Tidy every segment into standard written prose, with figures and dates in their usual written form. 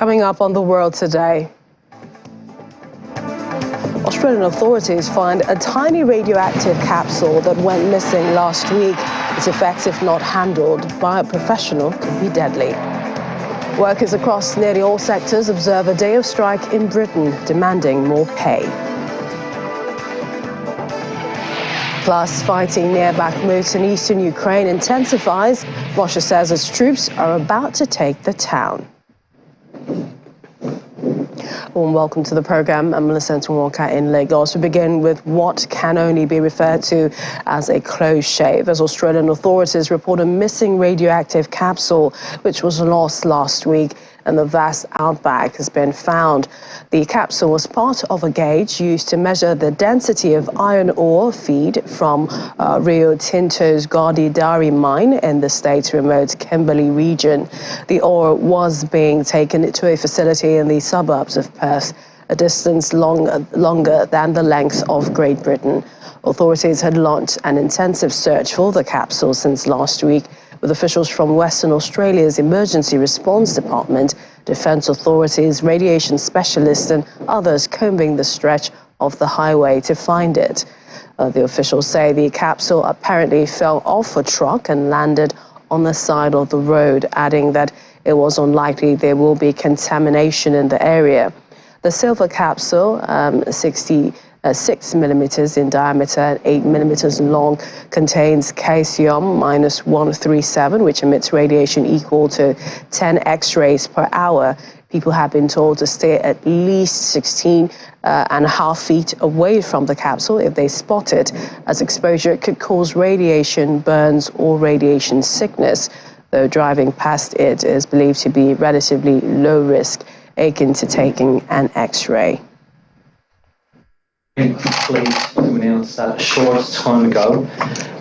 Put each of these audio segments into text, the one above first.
Coming up on The World Today. Australian authorities find a tiny radioactive capsule that went missing last week. Its effects, if not handled by a professional, could be deadly. Workers across nearly all sectors observe a day of strike in Britain, demanding more pay. Plus, fighting near Bakhmut in eastern Ukraine intensifies. Russia says its troops are about to take the town. Warm welcome to the programme. I'm Melissa Ntumwaka in Lagos. We begin with what can only be referred to as a close shave, as Australian authorities report a missing radioactive capsule which was lost last week, and the vast outback has been found. The capsule was part of a gauge used to measure the density of iron ore feed from Rio Tinto's Gardidari mine in the state's remote Kimberley region. The ore was being taken to a facility in the suburbs of Perth, a distance longer than the length of Great Britain. Authorities had launched an intensive search for the capsule since last week, with officials from Western Australia's Emergency Response Department, defence authorities, radiation specialists and others combing the stretch of the highway to find it. The officials say the capsule apparently fell off a truck and landed on the side of the road, adding that it was unlikely there will be contamination in the area. The silver capsule, 6 millimeters in diameter and 8 millimeters long, contains caesium-137, which emits radiation equal to 10 X-rays per hour. People have been told to stay at least 16.5 feet away from the capsule if they spot it, as exposure could cause radiation burns or radiation sickness, though driving past it is believed to be relatively low risk, akin to taking an X-ray. I'm pleased to announce that a short time ago,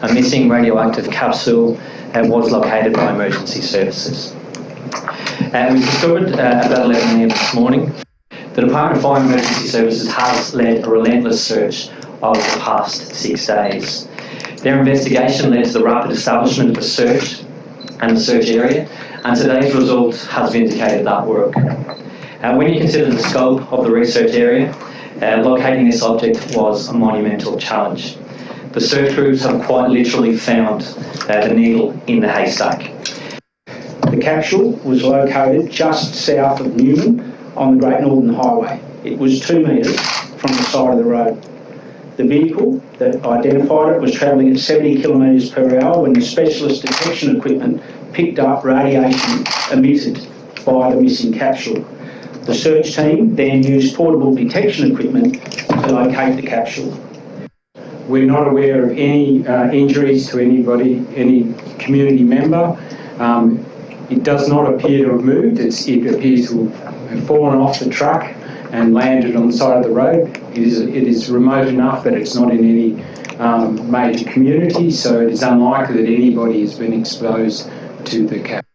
a missing radioactive capsule was located by emergency services. We discovered about 11 a.m. this morning. The Department of Fire and Emergency Services has led a relentless search over the past 6 days. Their investigation led to the rapid establishment of the search and the search area, and today's result has vindicated that work. When you consider the scope of the research area, locating this object was a monumental challenge. The search crews have quite literally found the needle in the haystack. The capsule was located just south of Newman on the Great Northern Highway. It was 2 metres from the side of the road. The vehicle that identified it was travelling at 70 kilometres per hour when the specialist detection equipment picked up radiation emitted by the missing capsule. The search team then used portable detection equipment to locate the capsule. We're not aware of any injuries to anybody, any community member. It does not appear to have moved. It appears to have fallen off the truck and landed on the side of the road. It is remote enough that it's not in any major community, so it is unlikely that anybody has been exposed to the capsule.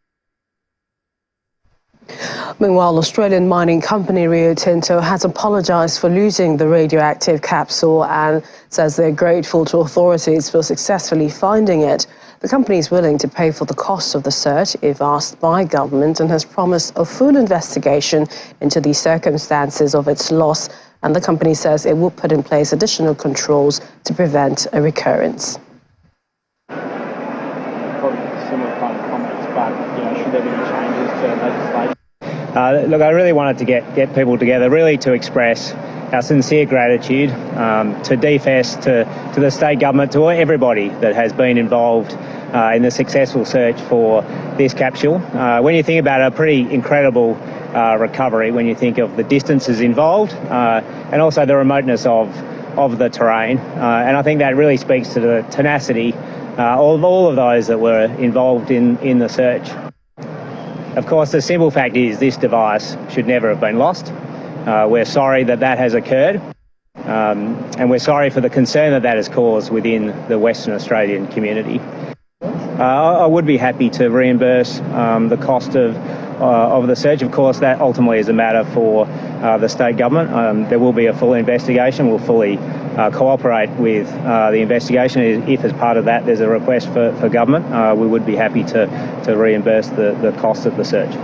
Meanwhile, Australian mining company Rio Tinto has apologised for losing the radioactive capsule and says they're grateful to authorities for successfully finding it. The company is willing to pay for the cost of the search if asked by government and has promised a full investigation into the circumstances of its loss, and the company says it will put in place additional controls to prevent a recurrence. Probably similar kind of comments, but should there be any changes to legislation? Look, I really wanted to get people together, really to express our sincere gratitude to DFS, to the state government, to everybody that has been involved in the successful search for this capsule. When you think about a pretty incredible recovery, when you think of the distances involved and also the remoteness of the terrain, and I think that really speaks to the tenacity of all of those that were involved in the search. Of course, the simple fact is this device should never have been lost. We're sorry that has occurred, and we're sorry for the concern that has caused within the Western Australian community. I would be happy to reimburse the cost of the search. Of course, that ultimately is a matter for the state government. There will be a full investigation. We'll fully cooperate with the investigation. If as part of that there's a request for government, we would be happy to reimburse the cost of the search.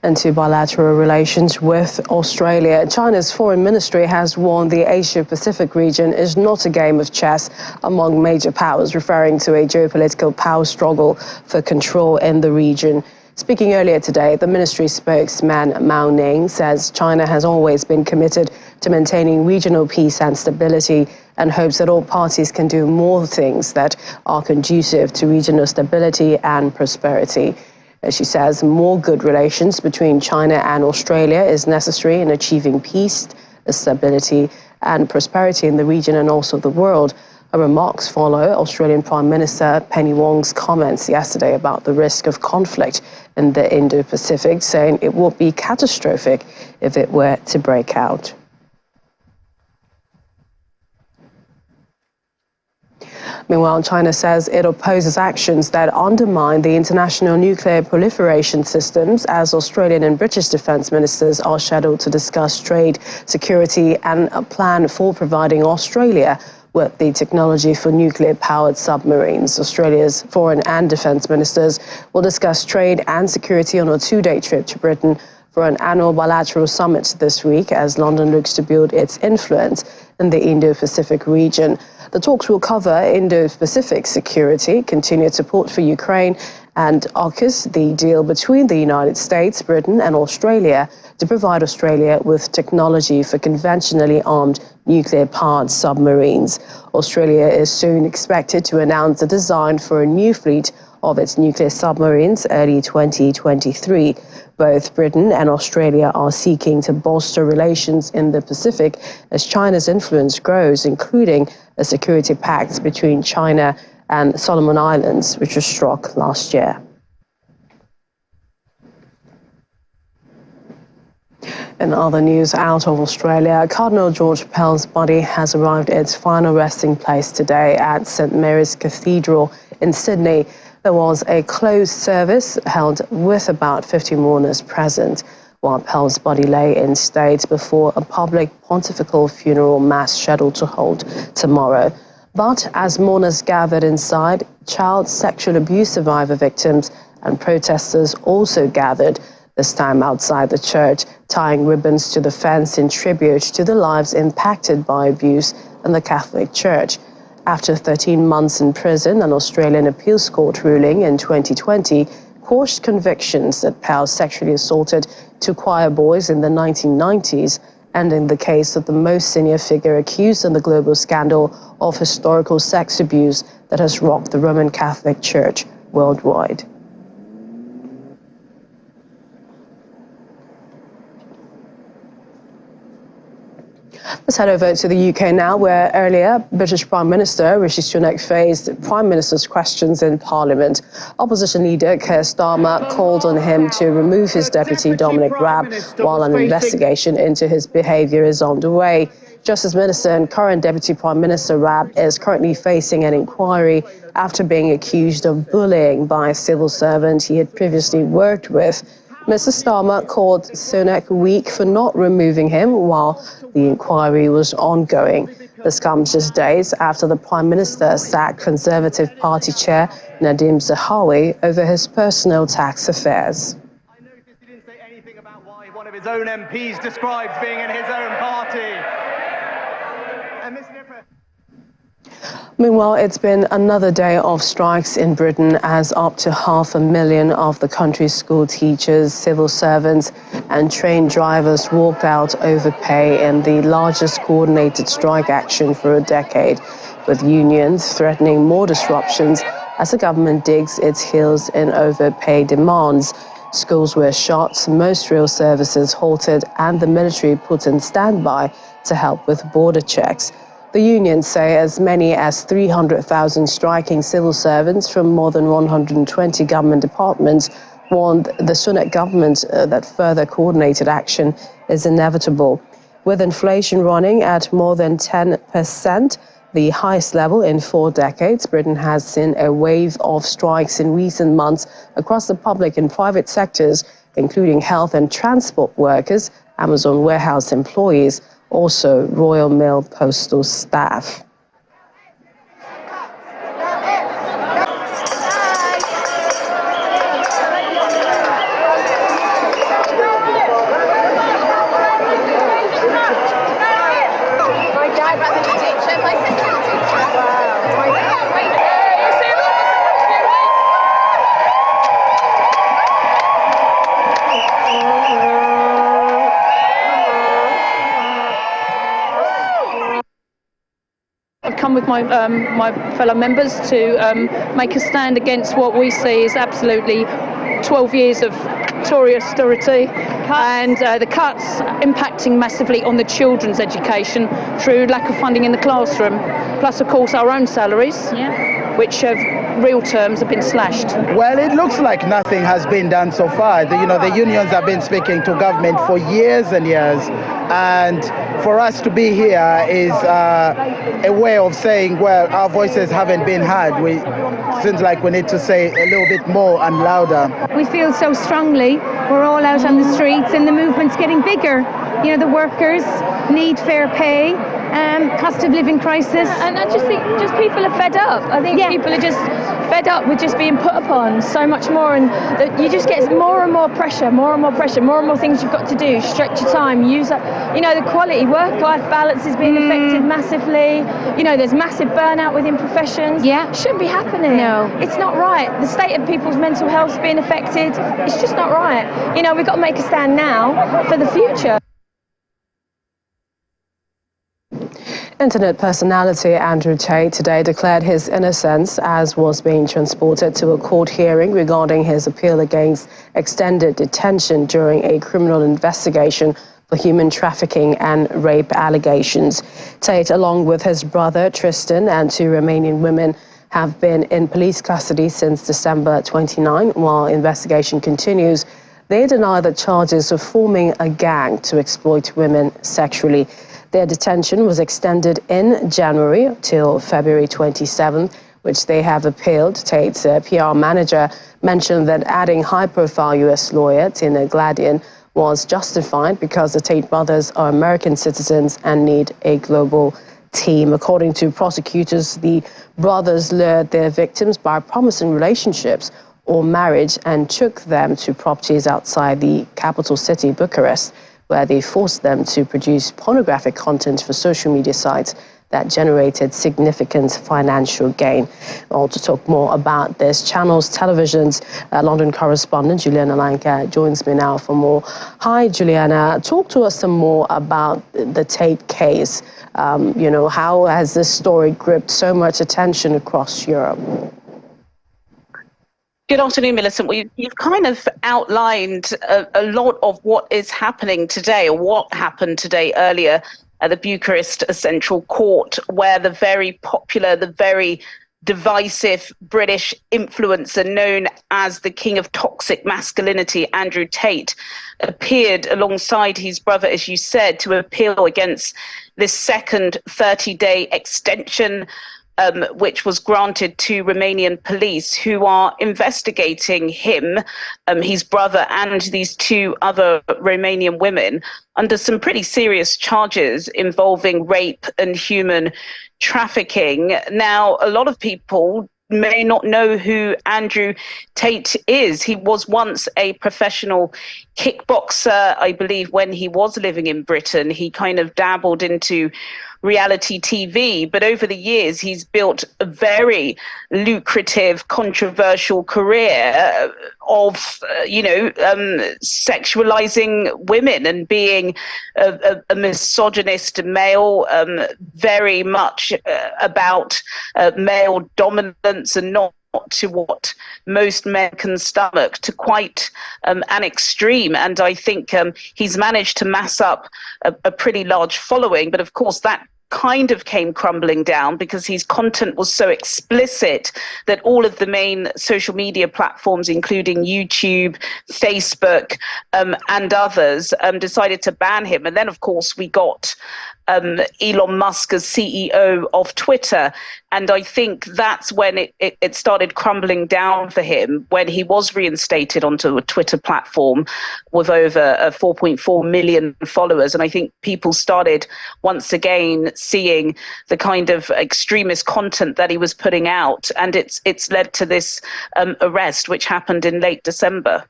And to bilateral relations with Australia. China's foreign ministry has warned the Asia-Pacific region is not a game of chess among major powers, referring to a geopolitical power struggle for control in the region. Speaking earlier today, the ministry spokesman Mao Ning says China has always been committed to maintaining regional peace and stability and hopes that all parties can do more things that are conducive to regional stability and prosperity. As she says, more good relations between China and Australia is necessary in achieving peace, stability and prosperity in the region and also the world. Her remarks follow Australian Prime Minister Penny Wong's comments yesterday about the risk of conflict in the Indo-Pacific, saying it would be catastrophic if it were to break out. Meanwhile, China says it opposes actions that undermine the international nuclear proliferation systems as Australian and British defence ministers are scheduled to discuss trade, security and a plan for providing Australia with the technology for nuclear-powered submarines. Australia's foreign and defence ministers will discuss trade and security on a two-day trip to Britain for an annual bilateral summit this week as London looks to build its influence in the Indo-Pacific region. The talks will cover Indo-Pacific security, continued support for Ukraine, and AUKUS, the deal between the United States, Britain and Australia to provide Australia with technology for conventionally armed nuclear-powered submarines. Australia is soon expected to announce the design for a new fleet of its nuclear submarines early 2023. Both Britain and Australia are seeking to bolster relations in the Pacific as China's influence grows, including a security pact between China and Solomon Islands, which was struck last year. In other news out of Australia, Cardinal George Pell's body has arrived at its final resting place today at St Mary's Cathedral in Sydney. There was a closed service held with about 50 mourners present, while Pell's body lay in state before a public pontifical funeral mass scheduled to hold tomorrow. But as mourners gathered inside, child sexual abuse survivor victims and protesters also gathered, this time outside the church, tying ribbons to the fence in tribute to the lives impacted by abuse in the Catholic Church. After 13 months in prison, an Australian appeals court ruling in 2020 quashed convictions that Pell sexually assaulted two choir boys in the 1990s, ending the case of the most senior figure accused in the global scandal of historical sex abuse that has rocked the Roman Catholic Church worldwide. Let's head over to the UK now, where earlier British Prime Minister Rishi Sunak faced Prime Minister's questions in Parliament. Opposition leader Keir Starmer called on him to remove his deputy Dominic Raab while an investigation into his behaviour is underway. Justice Minister and current Deputy Prime Minister Raab is currently facing an inquiry after being accused of bullying by a civil servant he had previously worked with. Mr Starmer called Sunak weak for not removing him while the inquiry was ongoing. This comes just days after the Prime Minister sacked Conservative Party Chair Nadhim Zahawi over his personal tax affairs. I noticed he didn't say anything about why one of his own MPs describes being in his own party. And this Meanwhile, it's been another day of strikes in Britain as up to 500,000 of the country's school teachers, civil servants and train drivers walked out over pay in the largest coordinated strike action for a decade, with unions threatening more disruptions as the government digs its heels in overpay demands. Schools were shut, most rail services halted and the military put in standby to help with border checks. The unions say as many as 300,000 striking civil servants from more than 120 government departments warned the Sunak government that further coordinated action is inevitable. With inflation running at more than 10%, the highest level in 4 decades, Britain has seen a wave of strikes in recent months across the public and private sectors, including health and transport workers, Amazon warehouse employees, also Royal Mail postal staff. my fellow members to make a stand against what we see is absolutely 12 years of Tory austerity and the cuts impacting massively on the children's education through lack of funding in the classroom, plus of course our own salaries, which have real terms have been slashed. Well, it looks like nothing has been done so far. The unions have been speaking to government for years and years, and for us to be here is a way of saying, well, our voices haven't been heard. Seems like we need to say a little bit more and louder. We feel so strongly. We're all out on the streets, and the movement's getting bigger. You know, the workers need fair pay. Cost of living crisis. And I just think people are fed up. I think people are just fed up with just being put upon so much more, and that you just get more and more pressure, more and more pressure, more and more things you've got to do, stretch your time, use up, the quality work-life balance is being affected massively. There's massive burnout within professions. Shouldn't be happening. No. It's not right. The state of people's mental health is being affected. It's just not right. We've got to make a stand now for the future. Internet personality Andrew Tate today declared his innocence as was being transported to a court hearing regarding his appeal against extended detention during a criminal investigation for human trafficking and rape allegations. Tate, along with his brother Tristan and 2 Romanian women, have been in police custody since December 29. While investigation continues, they deny the charges of forming a gang to exploit women sexually. Their detention was extended in January till February 27th, which they have appealed. Tate's PR manager mentioned that adding high-profile U.S. lawyer Tina Gladian was justified because the Tate brothers are American citizens and need a global team. According to prosecutors, the brothers lured their victims by promising relationships or marriage and took them to properties outside the capital city, Bucharest, where they forced them to produce pornographic content for social media sites that generated significant financial gain. Well, to talk more about this, Channels Television's London correspondent Juliana Lanka joins me now for more. Hi, Juliana. Talk to us some more about the Tate case. How has this story gripped so much attention across Europe? Good afternoon, Millicent. You've kind of outlined a lot of what is happening today, or what happened today earlier at the Bucharest Central Court, where the very popular, the very divisive British influencer known as the King of Toxic Masculinity, Andrew Tate, appeared alongside his brother, as you said, to appeal against this second 30-day extension which was granted to Romanian police, who are investigating him, his brother, and these 2 other Romanian women under some pretty serious charges involving rape and human trafficking. Now, a lot of people may not know who Andrew Tate is. He was once a professional kickboxer, I believe, when he was living in Britain. He kind of dabbled into reality TV, but over the years he's built a very lucrative, controversial career of sexualizing women and being a misogynist male, very much about male dominance and not to what most men can stomach, to quite an extreme. And I think he's managed to mass up a pretty large following. But of course, that kind of came crumbling down because his content was so explicit that all of the main social media platforms, including YouTube, Facebook, and others, decided to ban him. And then, of course, we got Elon Musk as CEO of Twitter. And I think that's when it started crumbling down for him, when he was reinstated onto a Twitter platform with over 4.4 million followers. And I think people started once again seeing the kind of extremist content that he was putting out. And it's led to this arrest, which happened in late December.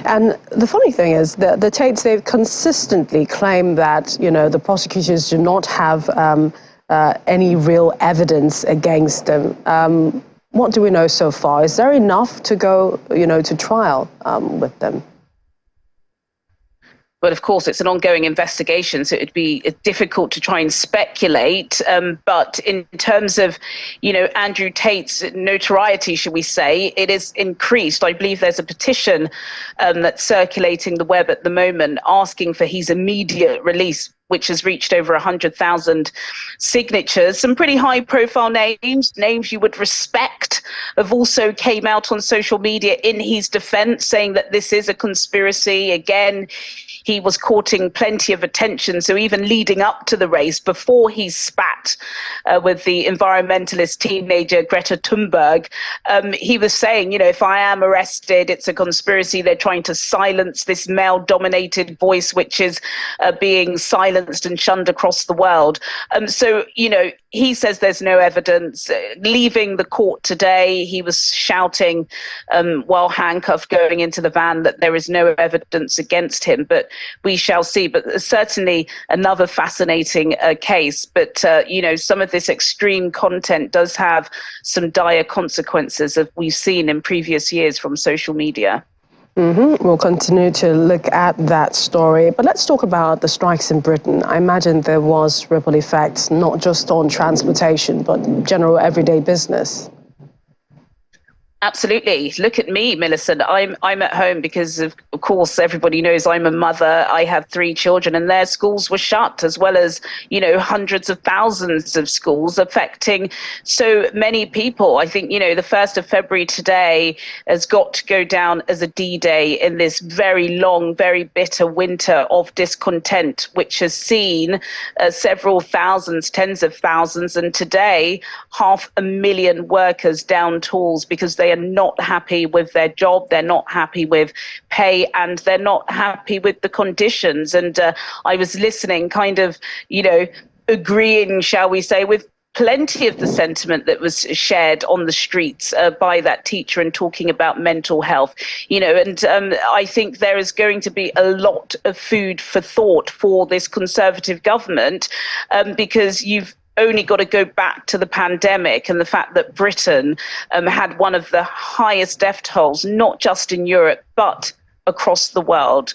And the funny thing is that the Tates, they've consistently claimed that, the prosecutors do not have any real evidence against them. What do we know so far? Is there enough to go, to trial with them? But of course, it's an ongoing investigation, so it'd be difficult to try and speculate. But in terms of, Andrew Tate's notoriety, should we say, it is increased. I believe there's a petition that's circulating the web at the moment asking for his immediate release, which has reached over 100,000 signatures. Some pretty high-profile names you would respect, have also came out on social media in his defense, saying that this is a conspiracy. Again, he was courting plenty of attention. So even leading up to the race, before he spat with the environmentalist teenager Greta Thunberg, he was saying, if I am arrested, it's a conspiracy. They're trying to silence this male-dominated voice, which is being silenced and shunned across the world. So, he says there's no evidence. Leaving the court today, he was shouting while handcuffed going into the van that there is no evidence against him. But we shall see. But certainly another fascinating case. But, some of this extreme content does have some dire consequences, as we've seen in previous years from social media. We'll continue to look at that story. But let's talk about the strikes in Britain. I imagine there was ripple effects, not just on transportation, but general everyday business. Absolutely. Look at me, Millicent. I'm at home because, of course, everybody knows I'm a mother. I have 3 children and their schools were shut, as well as, hundreds of thousands of schools, affecting so many people. I think, the 1st of February today has got to go down as a D-Day in this very long, very bitter winter of discontent, which has seen several thousands, tens of thousands, and today 500,000 workers down tools because they are not happy with their job, they're not happy with pay, and they're not happy with the conditions. And I was listening, kind of, agreeing, shall we say, with plenty of the sentiment that was shared on the streets by that teacher and talking about mental health, and I think there is going to be a lot of food for thought for this Conservative government, because you've only got to go back to the pandemic and the fact that Britain had one of the highest death tolls, not just in Europe, but across the world.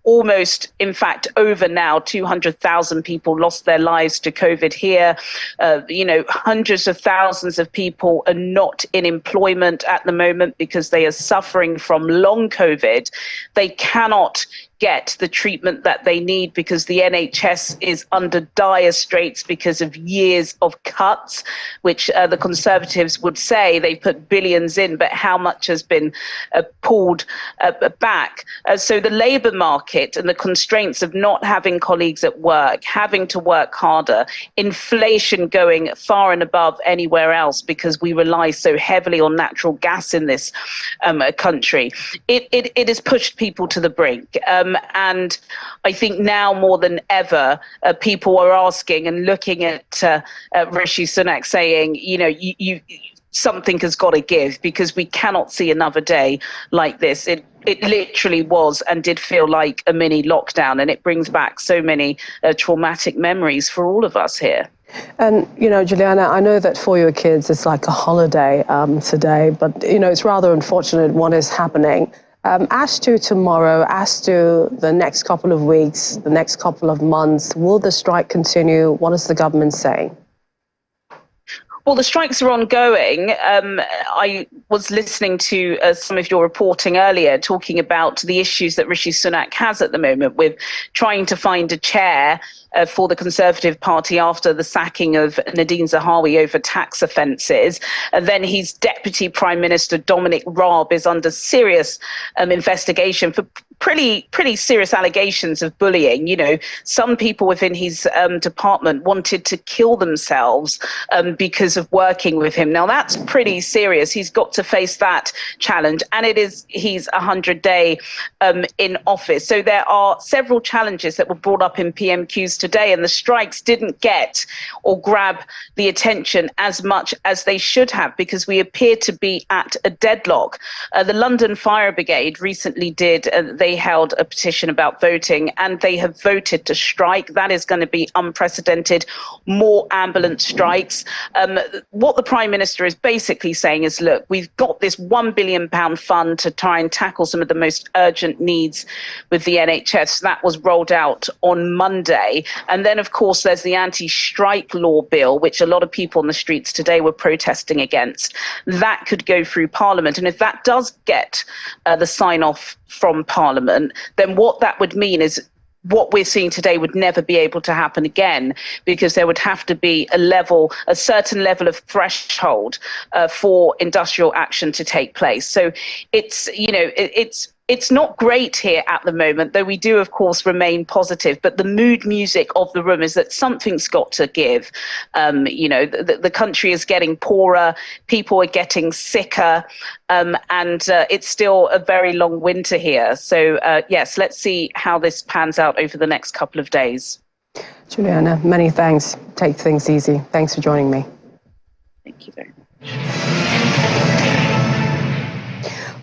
Almost, in fact, over now, 200,000 people lost their lives to COVID here. Hundreds of thousands of people are not in employment at the moment because they are suffering from long COVID. They cannot get the treatment that they need because the NHS is under dire straits because of years of cuts, which the Conservatives would say they put billions in, but how much has been pulled back. So the labour market and the constraints of not having colleagues at work, having to work harder, inflation going far and above anywhere else because we rely so heavily on natural gas in this country. It has pushed people to the brink. And I think now more than ever, people are asking and looking at Rishi Sunak saying, you something has got to give because we cannot see another day like this. It literally was and did feel like a mini lockdown, and it brings back so many traumatic memories for all of us here. And, Juliana, I know that for your kids, it's like a holiday today, but, it's rather unfortunate what is happening. As to tomorrow, as to the next couple of weeks, the next couple of months, will the strike continue? What is the government saying? Well, the strikes are ongoing. I was listening to some of your reporting earlier, talking about the issues that Rishi Sunak has at the moment with trying to find a chair for the Conservative Party after the sacking of Nadine Zahawi over tax offences. And then his Deputy Prime Minister, Dominic Raab, is under serious investigation for pretty serious allegations of bullying. Some people within his department wanted to kill themselves because of working with him. Now, that's pretty serious. He's got to face that challenge. And he's 100-day in office. So there are several challenges that were brought up in PMQs today, and the strikes didn't get or grab the attention as much as they should have, because we appear to be at a deadlock. The London Fire Brigade recently they held a petition about voting, and they have voted to strike. That is going to be unprecedented. More ambulance strikes. What the Prime Minister is basically saying is, look, we've got this £1 billion fund to try and tackle some of the most urgent needs with the NHS. That was rolled out on Monday. And then, of course, there's the anti-strike law bill, which a lot of people on the streets today were protesting against. That could go through Parliament. And if that does get the sign-off from Parliament, then what that would mean is what we're seeing today would never be able to happen again, because there would have to be a certain level of threshold for industrial action to take place. So it's not great here at the moment, though we do, of course, remain positive. But the mood music of the room is that something's got to give. The country is getting poorer, people are getting sicker, and it's still a very long winter here. So, yes, let's see how this pans out over the next couple of days. Juliana, many thanks. Take things easy. Thanks for joining me. Thank you very much.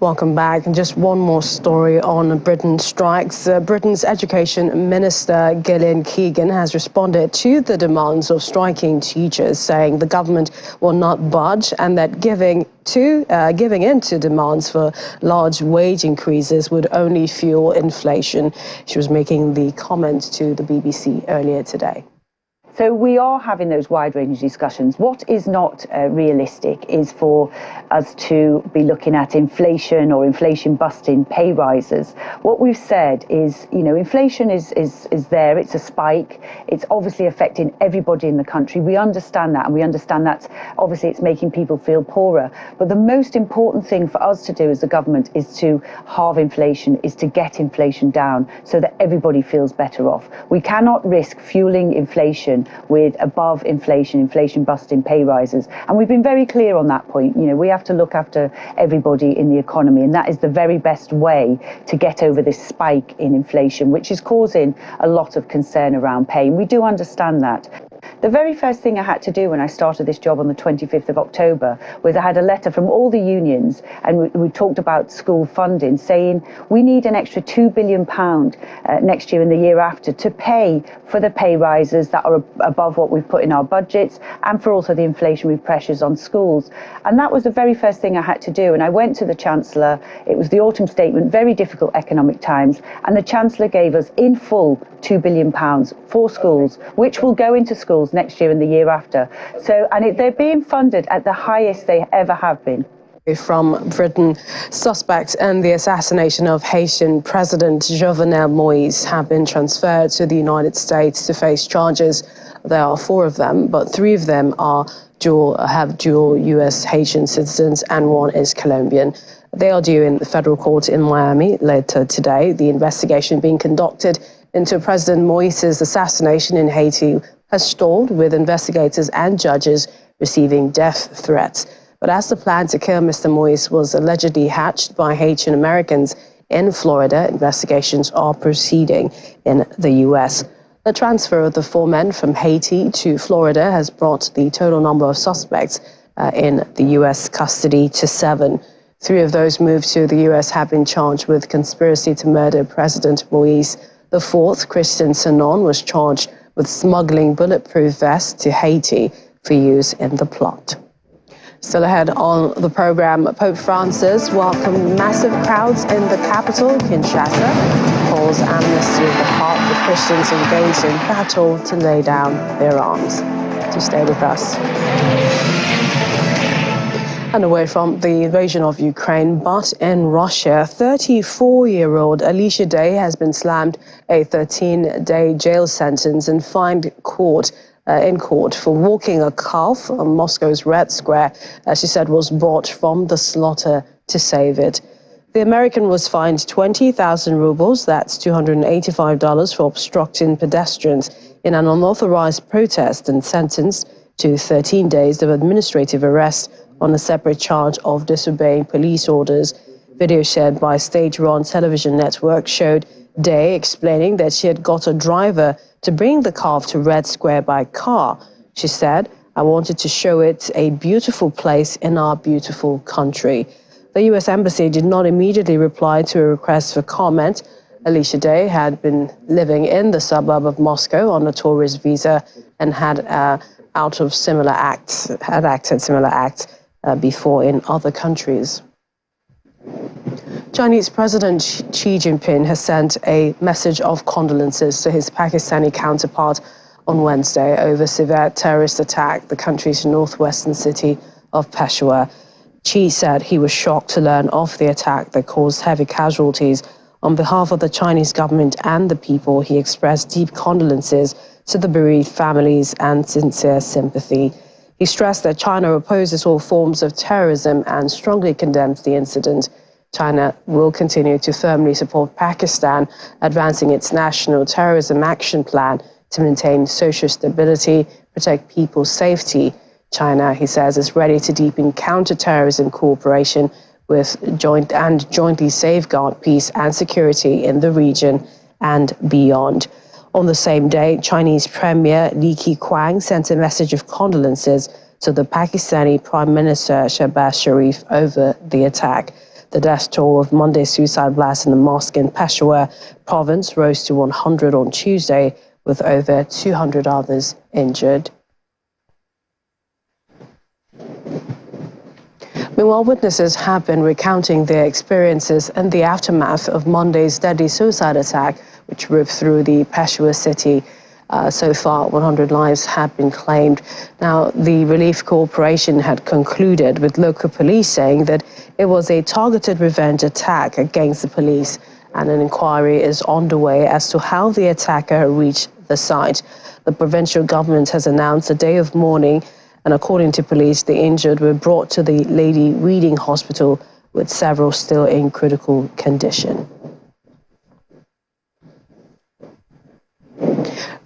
Welcome back. And just one more story on Britain's strikes. Britain's Education Minister Gillian Keegan has responded to the demands of striking teachers, saying the government will not budge and that giving in to demands for large wage increases would only fuel inflation. She was making the comment to the BBC earlier today. So we are having those wide-ranging discussions. What is not realistic is for us to be looking at inflation or inflation-busting pay rises. What we've said is, inflation is there. It's a spike. It's obviously affecting everybody in the country. We understand that, and we understand that obviously it's making people feel poorer. But the most important thing for us to do as a government is to halve inflation, is to get inflation down so that everybody feels better off. We cannot risk fueling inflation with above inflation busting pay rises. And we've been very clear on that point. We have to look after everybody in the economy, and that is the very best way to get over this spike in inflation, which is causing a lot of concern around pay. And we do understand that. The very first thing I had to do when I started this job on the 25th of October was I had a letter from all the unions, and we talked about school funding, saying we need an extra £2 billion next year and the year after to pay for the pay rises that are above what we've put in our budgets, and for also the inflationary pressures on schools. And that was the very first thing I had to do. And I went to the Chancellor. It was the autumn statement, very difficult economic times, and the Chancellor gave us in full £2 billion for schools, which will go into schools next year and the year after. So, and they're being funded at the highest they ever have been. From Britain, suspects in the assassination of Haitian President Jovenel Moïse have been transferred to the United States to face charges. There are 4 of them, but 3 of them have dual U.S. Haitian citizens, and 1 is Colombian. They are due in the federal court in Miami later today. The investigation being conducted into President Moïse's assassination in Haiti has stalled, with investigators and judges receiving death threats. But as the plan to kill Mr. Moïse was allegedly hatched by Haitian Americans in Florida, investigations are proceeding in the U.S. The transfer of the 4 men from Haiti to Florida has brought the total number of suspects in the U.S. custody to 7. 3 of those moved to the U.S. have been charged with conspiracy to murder President Moïse. The 4th, Christian Sanon, was charged with smuggling bulletproof vests to Haiti for use in the plot. Still ahead on the program, Pope Francis welcomed massive crowds in the capital, Kinshasa, calls amnesty of the heart for Christians engaged in battle to lay down their arms. To stay with us. And away from the invasion of Ukraine, but in Russia, 34-year-old Alicia Day has been slammed a 13-day jail sentence and fined in court for walking a calf on Moscow's Red Square, as she said was bought from the slaughter to save it. The American was fined 20,000 rubles, that's $285, for obstructing pedestrians in an unauthorized protest, and sentenced to 13 days of administrative arrest on a separate charge of disobeying police orders. Video shared by state-run television network showed Day, explaining that she had got a driver to bring the calf to Red Square by car. She said, "I wanted to show it a beautiful place in our beautiful country." The U.S. Embassy did not immediately reply to a request for comment. Alicia Day had been living in the suburb of Moscow on a tourist visa and had acted similar acts before in other countries. Chinese President Xi Jinping has sent a message of condolences to his Pakistani counterpart on Wednesday over severe terrorist attack the country's northwestern city of Peshawar. Xi said he was shocked to learn of the attack that caused heavy casualties. On behalf of the Chinese government and the people, he expressed deep condolences to the bereaved families and sincere sympathy. He stressed that China opposes all forms of terrorism and strongly condemns the incident. China will continue to firmly support Pakistan, advancing its national terrorism action plan to maintain social stability, protect people's safety. China, he says, is ready to deepen counter-terrorism cooperation with jointly safeguard peace and security in the region and beyond. On the same day, Chinese Premier Li Keqiang sent a message of condolences to the Pakistani Prime Minister Shehbaz Sharif over the attack. The death toll of Monday's suicide blast in the mosque in Peshawar province rose to 100 on Tuesday, with over 200 others injured. Meanwhile, witnesses have been recounting their experiences in the aftermath of Monday's deadly suicide attack, which ripped through the Peshawar city. So far, 100 lives have been claimed. Now, the Relief Corporation had concluded, with local police saying that it was a targeted revenge attack against the police, and an inquiry is underway as to how the attacker reached the site. The provincial government has announced a day of mourning, and according to police, the injured were brought to the Lady Reading Hospital, with several still in critical condition.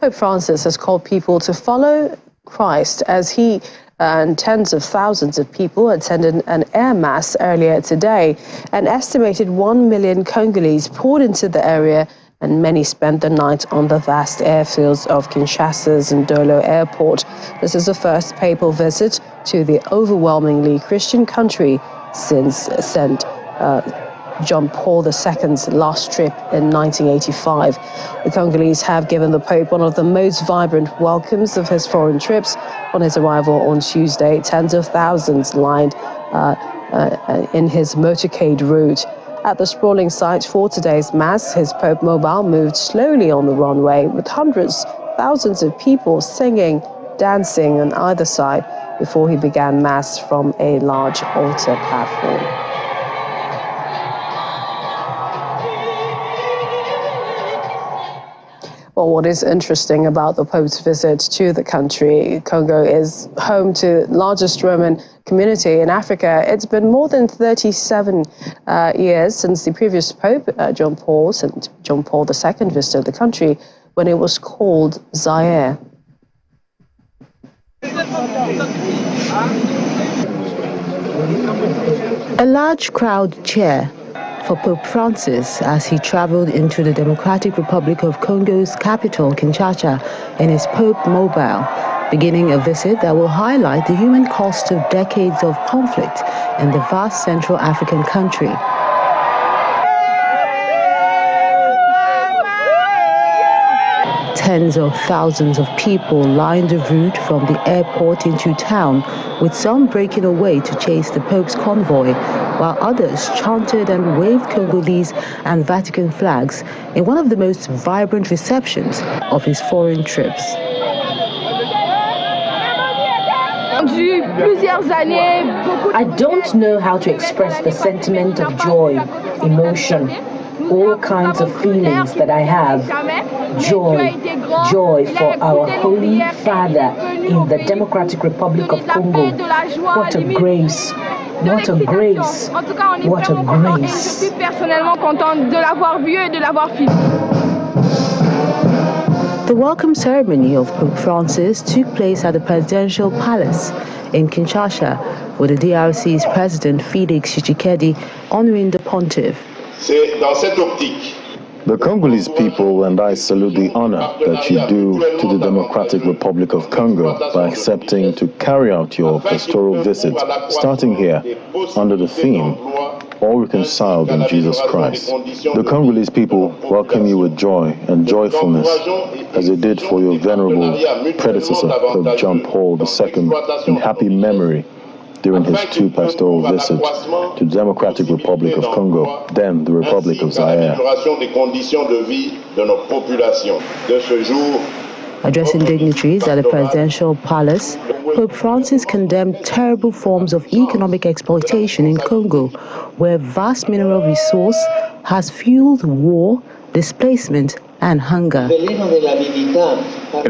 Pope Francis has called people to follow Christ as he and tens of thousands of people attended an air mass earlier today. An estimated 1 million Congolese poured into the area, and many spent the night on the vast airfields of Kinshasa's Ndolo Airport. This is the first papal visit to the overwhelmingly Christian country since St. John Paul II's last trip in 1985. The Congolese have given the Pope one of the most vibrant welcomes of his foreign trips. On his arrival on Tuesday, tens of thousands lined in his motorcade route. At the sprawling site for today's Mass, his Pope Mobile moved slowly on the runway, with thousands of people singing, dancing on either side before he began Mass from a large altar platform. Well, what is interesting about the Pope's visit to the country, Congo is home to the largest Roman community in Africa. It's been more than 37 years since the previous Pope, St. John Paul II, visited the country when it was called Zaire. A large crowd cheer for Pope Francis as he traveled into the Democratic Republic of Congo's capital, Kinshasa, in his Pope Mobile, beginning a visit that will highlight the human cost of decades of conflict in the vast Central African country. Tens of thousands of people lined the route from the airport into town, with some breaking away to chase the Pope's convoy, while others chanted and waved Congolese and Vatican flags in one of the most vibrant receptions of his foreign trips. I don't know how to express the sentiment of joy, emotion, all kinds of feelings that I have. Joy for our Holy Father in the Democratic Republic of Congo. What a grace! What a grace! What a grace! The welcome ceremony of Pope Francis took place at the Presidential Palace in Kinshasa, with the DRC's President Félix Tshisekedi honoring the pontiff. C'est dans cette optique The Congolese people and I salute the honor that you do to the Democratic Republic of Congo by accepting to carry out your pastoral visit, starting here under the theme, All Reconciled in Jesus Christ. The Congolese people welcome you with joy and joyfulness, as they did for your venerable predecessor, Pope John Paul II, in happy memory during his 2 pastoral visits to the Democratic Republic of Congo, then the Republic of Zaire. Addressing dignitaries at the presidential palace, Pope Francis condemned terrible forms of economic exploitation in Congo, where vast mineral resource has fueled war, displacement, and hunger. In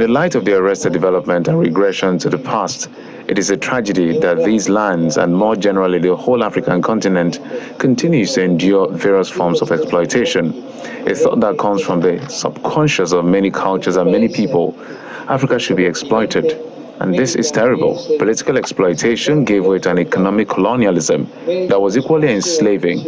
the light of the arrested development and regression to the past, it is a tragedy that these lands, and more generally the whole African continent, continues to endure various forms of exploitation. A thought that comes from the subconscious of many cultures and many people. Africa should be exploited, and this is terrible. Political exploitation gave way to an economic colonialism that was equally enslaving.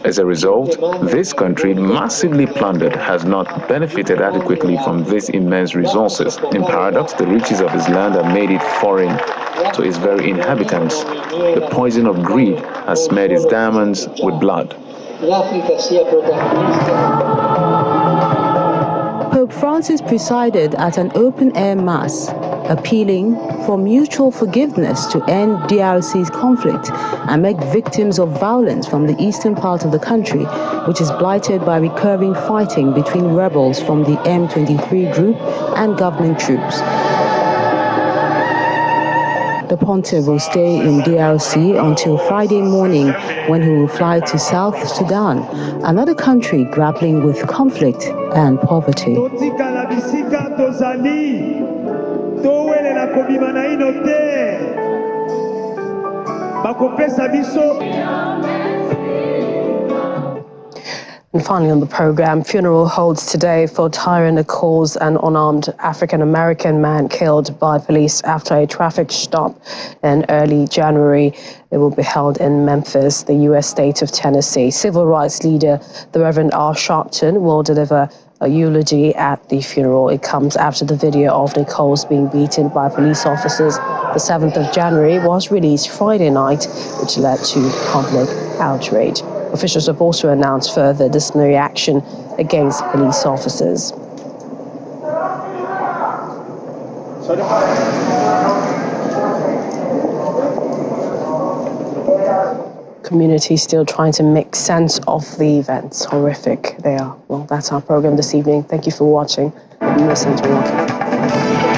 As a result, this country, massively plundered, has not benefited adequately from these immense resources. In paradox, the riches of his land have made it foreign to its very inhabitants. The poison of greed has smeared its diamonds with blood. Pope Francis presided at an open-air mass, appealing for mutual forgiveness to end DRC's conflict and make victims of violence from the eastern part of the country, which is blighted by recurring fighting between rebels from the M23 group and government troops. The Pontiff will stay in DRC until Friday morning, when he will fly to South Sudan, another country grappling with conflict and poverty. And finally on the program, funeral holds today for Tyre Nichols, an unarmed African-American man killed by police after a traffic stop in early January. It will be held in Memphis, the U.S. state of Tennessee. Civil rights leader, the Reverend R. Sharpton, will deliver a eulogy at the funeral. It comes after the video of Nichols being beaten by police officers the 7th of January was released Friday night, which led to public outrage. Officials have also announced further disciplinary action against police officers. Community still trying to make sense of the events. Horrific they are. Well, that's our program this evening. Thank you for watching and listening to Walking.